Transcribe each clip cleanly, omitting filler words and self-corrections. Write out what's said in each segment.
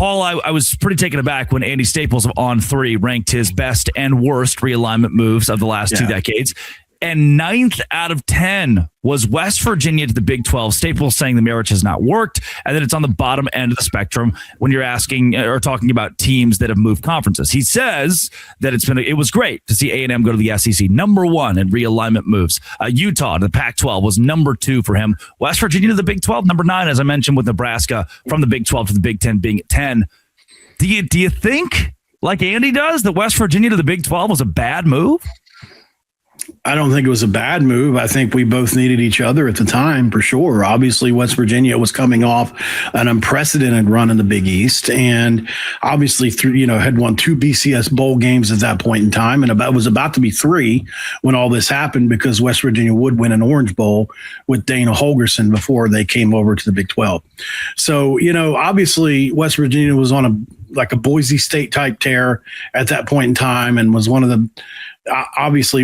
Paul, I was pretty taken aback when Andy Staples of On3 ranked his best and worst realignment moves of the last 2 decades. And 9th out of 10 was West Virginia to the Big 12. Staples saying the marriage has not worked, and that it's on the bottom end of the spectrum when you're asking or talking about teams that have moved conferences. He says that it was great to see A&M go to the SEC, number 1 in realignment moves. Utah to the Pac-12 was number 2 for him. West Virginia to the Big 12, number 9, as I mentioned, with Nebraska from the Big 12 to the Big 10 being at 10. Do you think, like Andy does, that West Virginia to the Big 12 was a bad move? I don't think it was a bad move. I think we both needed each other at the time, for sure. Obviously, West Virginia was coming off an unprecedented run in the Big East, and obviously, had won 2 BCS bowl games at that point in time, and was about to be 3 when all this happened because West Virginia would win an Orange Bowl with Dana Holgorsen before they came over to the Big 12. So, obviously, West Virginia was on a Boise State type tear at that point in time, and was one of the. Obviously,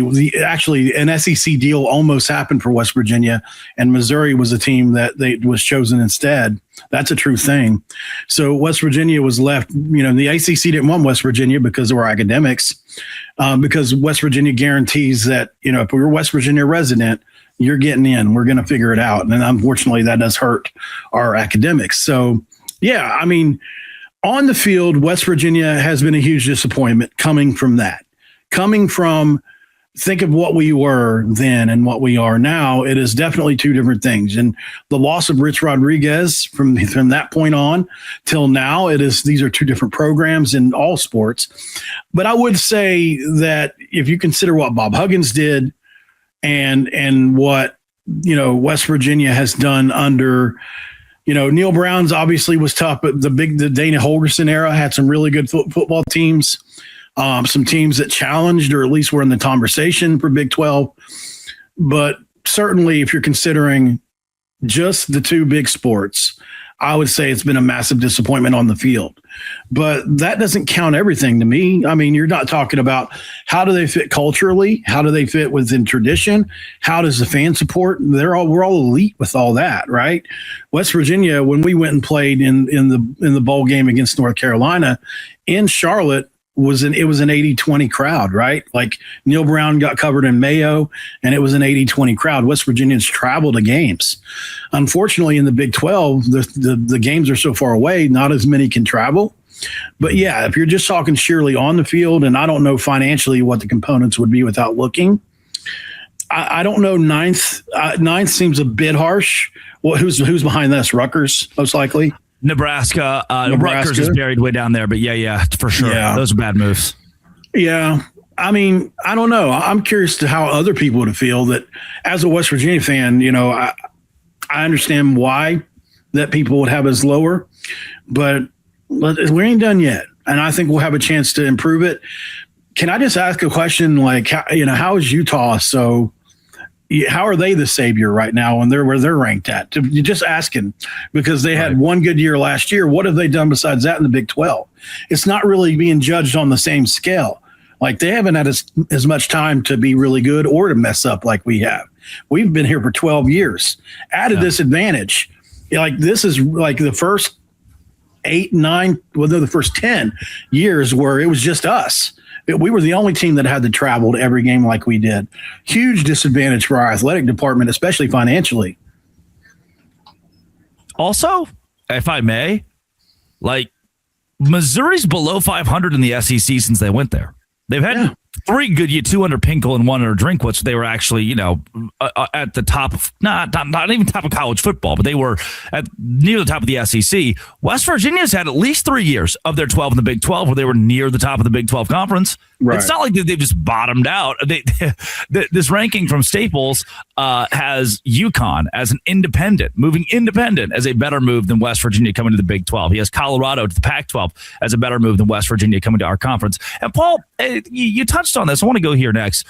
an SEC deal almost happened for West Virginia, and Missouri was a team that was chosen instead. That's a true thing. So West Virginia was left. The ACC didn't want West Virginia because they were academics. Because West Virginia guarantees that if we're a West Virginia resident, you're getting in. We're going to figure it out, and unfortunately, that does hurt our academics. So, on the field, West Virginia has been a huge disappointment coming from that. Think of what we were then and what we are now. It is definitely 2 different things. And the loss of Rich Rodriguez from that point on till now, these are 2 different programs in all sports. But I would say that if you consider what Bob Huggins did and what, West Virginia has done under, Neil Brown's obviously was tough, but the Dana Holgorsen era had some really good football teams. Some teams that challenged or at least were in the conversation for Big 12. But certainly if you're considering just the 2 big sports, I would say it's been a massive disappointment on the field. But that doesn't count everything to me. I mean, you're not talking about how do they fit culturally? How do they fit within tradition? How does the fan support? We're all elite with all that, right? West Virginia, when we went and played in the bowl game against North Carolina in Charlotte, it was an 80-20 crowd, right? Like Neil Brown got covered in Mayo, and it was an 80-20 crowd. West Virginians travel to games. Unfortunately, in the Big 12, the games are so far away, not as many can travel. But yeah, if you're just talking sheerly on the field, and I don't know financially what the components would be without looking, I don't know. Ninth seems a bit harsh. Well, who's behind this? Rutgers, most likely. Nebraska. Rutgers is buried way down there, but yeah, for sure. Yeah. Those are bad moves. Yeah. I mean, I don't know. I'm curious to how other people would feel that as a West Virginia fan, I understand why that people would have us lower, but we ain't done yet. And I think we'll have a chance to improve it. Can I just ask a question? Like, how is Utah? So how are they the savior right now and where they're ranked at? You're just asking because they had one good year last year. What have they done besides that in the Big 12? It's not really being judged on the same scale. Like they haven't had as much time to be really good or to mess up like we have. We've been here for 12 years at a disadvantage. Like this is like the first 8, 9, the first 10 years where it was just us. We were the only team that had to travel to every game like we did. Huge disadvantage for our athletic department, especially financially. Also, if I may, like Missouri's below 500 in the SEC since they went there. They've had 3 good years, 2 under Pinkel and 1 under Drinkwitz. They were actually, at the top of not even top of college football, but they were near the top of the SEC. West Virginia's had at least 3 years of their 12 in the Big 12 where they were near the top of the Big 12 conference. Right. It's not like they've just bottomed out. This ranking from Staples has UConn as an independent, moving independent as a better move than West Virginia coming to the Big 12. He has Colorado to the Pac-12 as a better move than West Virginia coming to our conference. And Paul, you touched on this. I want to go here next.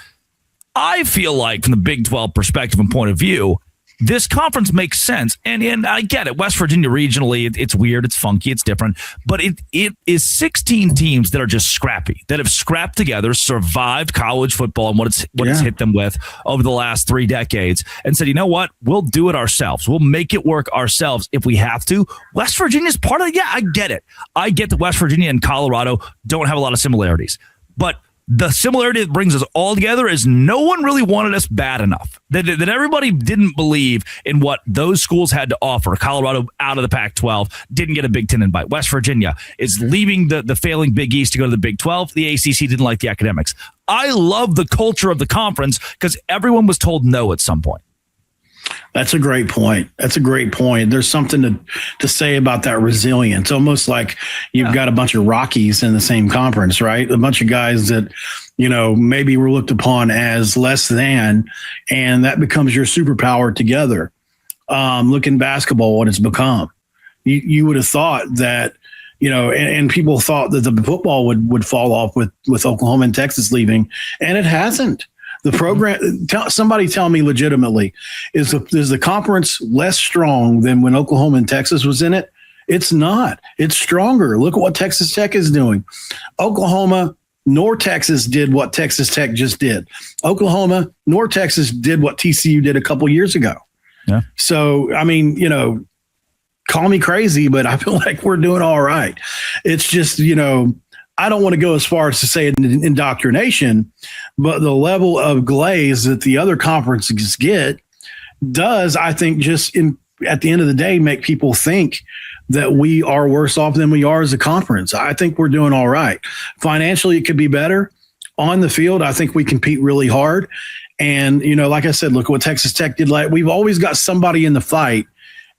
I feel like from the Big 12 perspective and point of view, this conference makes sense. And I get it. West Virginia regionally, it's weird, it's funky, it's different. But it is 16 teams that are just scrappy, that have scrapped together, survived college football and what it's hit them with over the last 3 decades, and said, you know what? We'll do it ourselves. We'll make it work ourselves if we have to. West Virginia's part of it. Yeah, I get it. I get that West Virginia and Colorado don't have a lot of similarities. But the similarity that brings us all together is no one really wanted us bad enough. That everybody didn't believe in what those schools had to offer. Colorado out of the Pac-12, didn't get a Big Ten invite. West Virginia is leaving the failing Big East to go to the Big 12. The ACC didn't like the academics. I love the culture of the conference because everyone was told no at some point. That's a great point. There's something to say about that resilience. Almost like you've got a bunch of Rockies in the same conference, right? A bunch of guys that, maybe were looked upon as less than, and that becomes your superpower together. Look in basketball, what it's become. You would have thought that, and people thought that the football would fall off with Oklahoma and Texas leaving, and it hasn't. The program, somebody tell me legitimately, is the conference less strong than when Oklahoma and Texas was in it? It's not. It's stronger. Look at what Texas Tech is doing. Oklahoma nor Texas did what Texas Tech just did. Oklahoma nor Texas did what TCU did a couple years ago. Yeah. So, call me crazy, but I feel like we're doing all right. It's just, I don't want to go as far as to say indoctrination, but the level of glaze that the other conferences get does, I think, at the end of the day, make people think that we are worse off than we are as a conference. I think we're doing all right. Financially, it could be better. On the field, I think we compete really hard. And, like I said, look what Texas Tech did. We've always got somebody in the fight.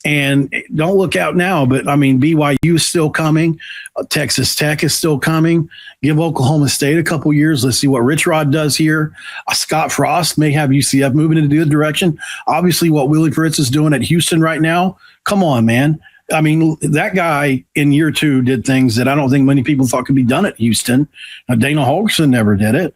And don't look out now, but BYU is still coming. Texas Tech is still coming. Give Oklahoma State a couple years. Let's see what Rich Rod does here. Scott Frost may have UCF moving in a good direction. Obviously, what Willie Fritz is doing at Houston right now. Come on, man. That guy in year 2 did things that I don't think many people thought could be done at Houston. Dana Holgorsen never did it.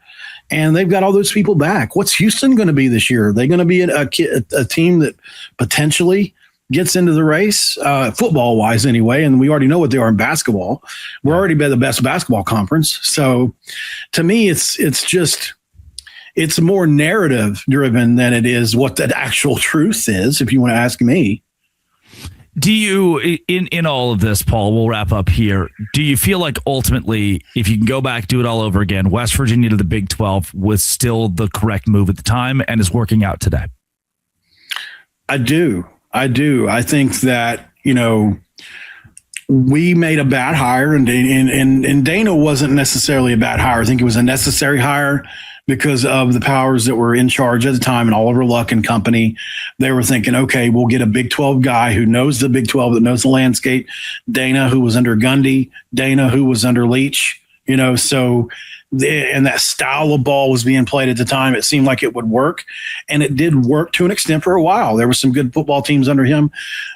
And they've got all those people back. What's Houston going to be this year? Are they going to be a team that potentially gets into the race, football wise anyway, and we already know what they are in basketball. We're already the best basketball conference. So to me, it's more narrative driven than it is what the actual truth is, if you want to ask me. Do you, in all of this, Paul, we'll wrap up here. Do you feel like ultimately, if you can go back, do it all over again, West Virginia to the Big 12 was still the correct move at the time and is working out today? I do. I think that, we made a bad hire, and Dana wasn't necessarily a bad hire. I think it was a necessary hire because of the powers that were in charge at the time and Oliver Luck and company. They were thinking, okay, we'll get a Big 12 guy who knows the Big 12, that knows the landscape. Dana, who was under Gundy, Dana, who was under Leach, and that style of ball was being played at the time. It seemed like it would work, and it did work to an extent for a while. There were some good football teams under him,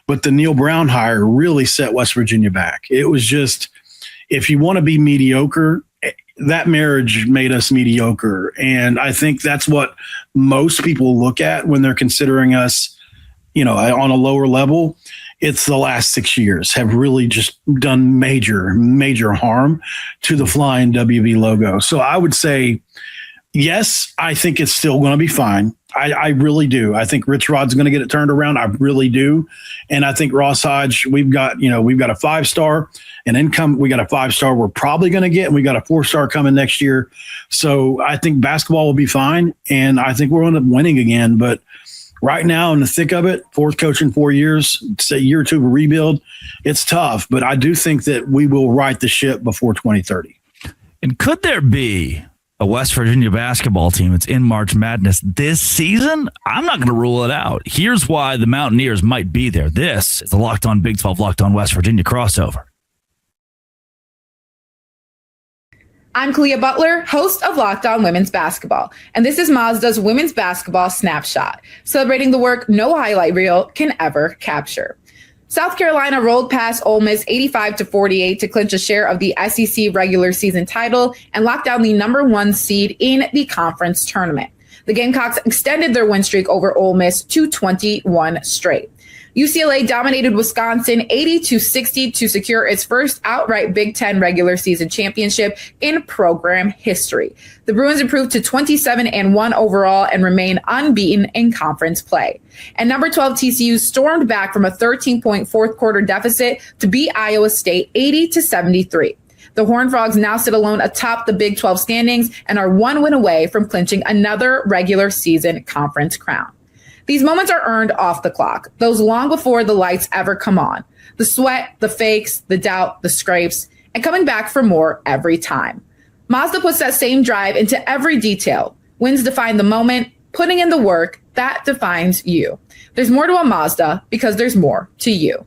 but the Neil Brown hire really set West Virginia back. It was just, if you want to be mediocre, that marriage made us mediocre. And I think that's what most people look at when they're considering us, on a lower level. It's the last 6 years have really just done major, major harm to the flying WV logo. So I would say, yes, I think it's still going to be fine. I really do. I think Rich Rod's going to get it turned around. I really do. And I think Ross Hodge, we've got a 5-star, and income. We got a 5-star we're probably going to get, and we got a 4-star coming next year. So I think basketball will be fine. And I think we'll end up winning again. But right now, in the thick of it, 4th coach in 4 years, say year 2 of a rebuild, it's tough. But I do think that we will right the ship before 2030. And could there be a West Virginia basketball team that's in March Madness this season? I'm not going to rule it out. Here's why the Mountaineers might be there. This is the Locked On Big 12, Locked On West Virginia crossover. I'm Kalia Butler, host of Locked On Women's Basketball, and this is Mazda's Women's Basketball Snapshot, celebrating the work no highlight reel can ever capture. South Carolina rolled past Ole Miss 85-48 to clinch a share of the SEC regular season title and lock down the number 1 seed in the conference tournament. The Gamecocks extended their win streak over Ole Miss to 21 straight. UCLA dominated Wisconsin 80-60 to secure its first outright Big Ten regular season championship in program history. The Bruins improved to 27-1 overall and remain unbeaten in conference play. And number 12 TCU stormed back from a 13-point fourth quarter deficit to beat Iowa State 80-73. The Horned Frogs now sit alone atop the Big 12 standings and are one win away from clinching another regular season conference crown. These moments are earned off the clock, those long before the lights ever come on. The sweat, the fakes, the doubt, the scrapes, and coming back for more every time. Mazda puts that same drive into every detail. Wins define the moment, putting in the work, that defines you. There's more to a Mazda because there's more to you.